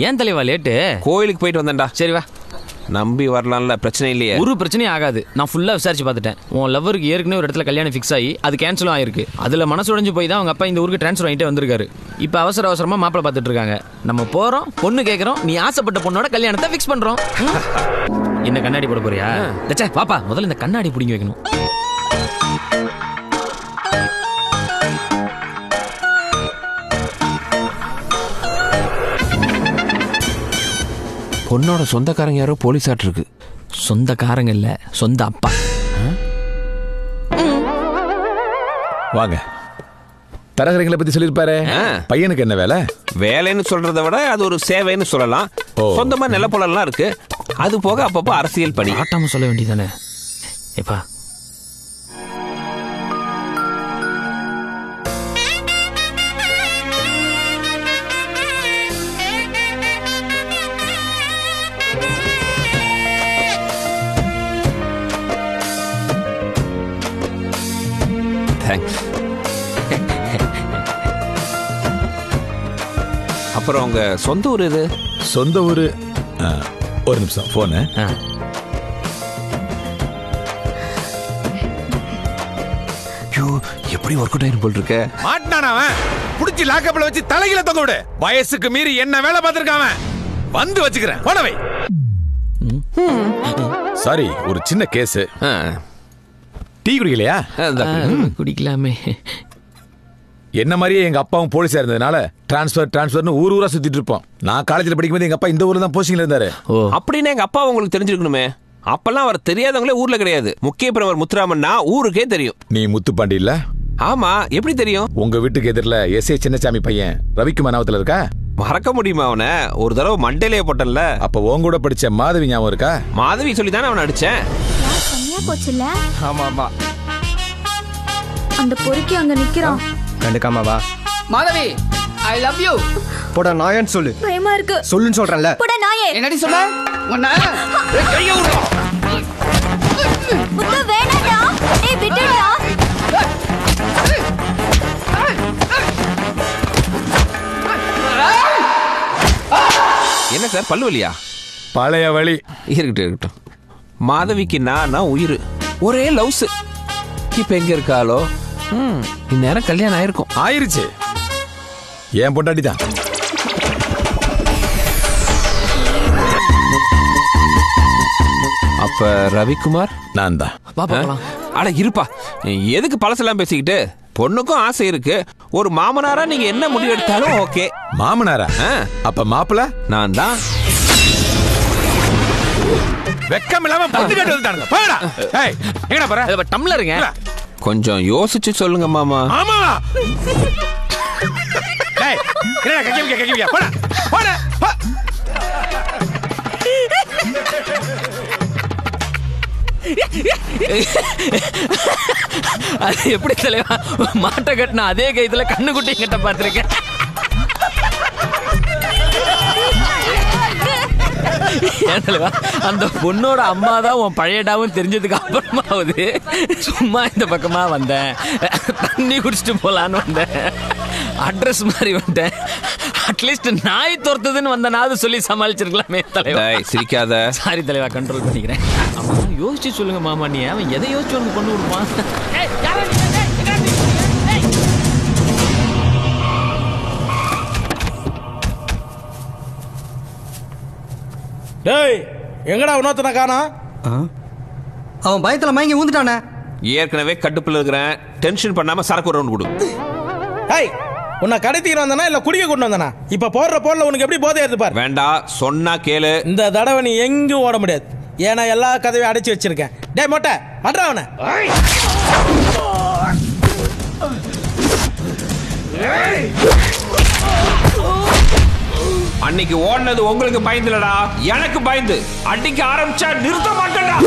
ஏன் தலைவா லேட்டு? கோயிலுக்கு போயிட்டு வந்தேன்டா. சரி வா. நம்பி வரலாம்ல, பிரச்சனை இல்லையே. ஒரு பிரச்சனையும் ஆகாது. நான் ஃபுல்லாக விசாரிச்சு பார்த்துட்டேன். உன் லவ்வருக்கு ஏற்கனவே ஒரு இடத்துல கல்யாணம் ஃபிக்ஸ் ஆகி அது கேன்சலும் ஆயிருக்கு. அதில் மனசு உடைஞ்சு போய் தான் அவங்க அப்பா இந்த ஊருக்கு ட்ரான்ஸ்ஃபர் ஆகிட்டே வந்திருக்காரு. இப்போ அவசரமாக மாப்பிள்ளை பார்த்துட்டு இருக்காங்க. நம்ம போகிறோம், பொண்ணு கேட்குறோம், நீ ஆசைப்பட்ட பொண்ணோட கல்யாணத்தை ஃபிக்ஸ் பண்ணுறோம். என்ன கண்ணாடி போட போறியா? தச்சா பாப்பா, முதல்ல இந்த கண்ணாடி பிடிங்கி வைக்கணும். பொண்ணோட சொந்தக்காரங்க யாரோ போலீஸாட்டு இருக்கு. சொந்தக்காரங்க இல்ல, சொந்த அப்பா. வாங்க. தரகரைகளை பத்தி சொல்லிருப்பாரு. பையனுக்கு என்ன வேலை? வேலைன்னு சொல்றதை விட அது ஒரு சேவைன்னு சொல்லலாம். சொந்தமா நிலப்பொலம்லாம் இருக்கு. அது போக அப்பப்போ அரசியல் பணி. ஆட்டாம சொல்ல வேண்டியதானே. எப்பா அப்புறம் உங்க சொந்த ஊர் இது? சொந்த ஊரு ஒரு நிமிஷம் போனு. எப்படி ஒர்க் அவுட் ஆயிரும் போல் இருக்க. மாட்டான அவன் புடிச்சு லாக்கப்ல வச்சு தலையில தொங்க விடு. வயசுக்கு மீறி என்ன வேலை பார்த்திருக்கான் அவன். வந்து வச்சுக்கிறேன் போனவை. சாரி, ஒரு சின்ன கேஸ். டீ குடிக்கலையா? குடிக்கலாமே. என்ன மாதிரியே எங்க அப்பாவும் போலீஸா இருந்ததுனால டிரான்ஸ்ஃபர்னு ஊரா சுத்திட்டு இருப்போம். நான் காலேஜ்ல படிக்கும்போது எங்க அப்பா இந்த ஊர்ல தான் போஸ்டிங்ல இருந்தாரு. அப்படின்னு எங்க அப்பா உங்களுக்கு தெரிஞ்சிருக்கணுமே. அப்பெல்லாம் அவர் தெரியாதவங்களே ஊர்ல கிடையாது. முக்கிய பிரமுகர் முத்துராமன்னா ஊருக்கே தெரியும். நீ முத்துப்பாண்டி இல்ல? ஆமா, எப்படி தெரியும்? உங்க வீட்டுக்கு எதிரில எஸ்ஏ சின்னசாமி பையன் ரவிக்குமார் நாவத்துல இருக்கா? மறக்க முடியுமா அவனை? ஒரு தடவை மண்டையிலே போட்டல. அப்ப உன் கூட படிச்ச மாதவி ஞாபகம் இருக்கா? மாதவி சொல்லி தானே அவனை அடிச்சேன். போச்சுல. ஆமா ஆமா. அந்த பொறுக்கி அங்க நிக்கிறான். கண்டுக்காம வா. Madhavi, I love you. போடா நாயன்னு சொல்லு. பயமா இருக்கு. சொல்லுன்னு சொல்றேன்ல. போடா நாயே. என்னடி சொல்ற? உன்ன கைய விடு. முத்து வேணாடா. ஏய் விட்டுடா. என்ன சார், பல்லு வலியா? பழைய வழி. இருக்கட்டும். மாதவிக்கு நான் உயிர். ஒரே லவ்ஸ். இப்ப எங்க இருக்காளோ? இந்நேரம் கல்யாணம் ஆயிருக்கும். ஆயிருச்சு. ஏன் பொண்டாட்டி தான். அப்ப ரவிக்குமார் நான் தான். அட இருப்பா, எதுக்கு பழசெல்லாம் பேசிக்கிட்டு? பொண்ணுக்கும் ஆசை இருக்கு. ஒரு மாமனாரா நீங்க என்ன முடிவு எடுத்தாலும் ஓகே. மாமனாரா? அப்ப மாப்பிள்ள நான் தான். வெக்கம் இல்லாம பத்து கட்டு வந்துட்டானுங்க. போடா. ஏய், எங்கடா போற? டம்ளருங்க. கொஞ்சம் யோசிச்சு சொல்லுங்க மாமா. ஆமா. டேய், என்னடா கக்கியா போடா. போடா. அது எப்படி தலைவா? மாட்டை கட்டின அதே கைத்துல கண்ணுக்குட்டி கிட்ட பாத்திருக்கேன். ஏன் தலைவா, அந்த பொண்ணோட அம்மா தான் உன் பழையடாவும் தெரிஞ்சதுக்கு அப்புறமாவது சும்மா இந்த பக்கமா வந்தேன். தண்ணி குடிச்சிட்டு போலான்னு வந்தேன். அட்ரஸ் மாதிரி வந்தேன். அட்லீஸ்ட் நாய் துரத்துதுன்னு வந்தனாவது சொல்லி சமாளிச்சிருக்கலாமே தலைவா. சிரிக்காத. சாரி தலைவா, கண்ட்ரோல் பண்ணிக்கிறேன். அம்மா யோசிச்சு சொல்லுங்க மாமா. நீ அவன் எதை யோசிச்சு வந்து கொண்டு விடுவான்? டேய், எங்கடா இன்னொருத்தனை காணோம்? அவன் பயத்துல மயங்கி ஊந்துட்டானே. ஏற்கனவே கட்டுப்புல இருக்கிறேன். டென்ஷன் பண்ணாம சரக்கு ரவுண்ட் கொடு. ஏய், உன்னை கடத்திட்டு வந்தனா இல்ல குடிக்க கொண்டு வந்தனா? இப்ப போடுற போர்ல உனக்கு எப்படி போதை எடுத்து பாரு. வேண்டாம், சொன்னா கேளு. இந்த தடவை நீ எங்கேயும் ஓட முடியாது. ஏன்னா எல்லா கதவையும் அடைச்சு வச்சிருக்கேன். டேய் மொட்டை, அட்ரா அவனை. அன்னைக்கு ஓடுனது உங்களுக்கு பயந்துலடா, எனக்கு பயந்து. அடிக்க ஆரம்பிச்சா நிறுத்த மாட்டேன்டா.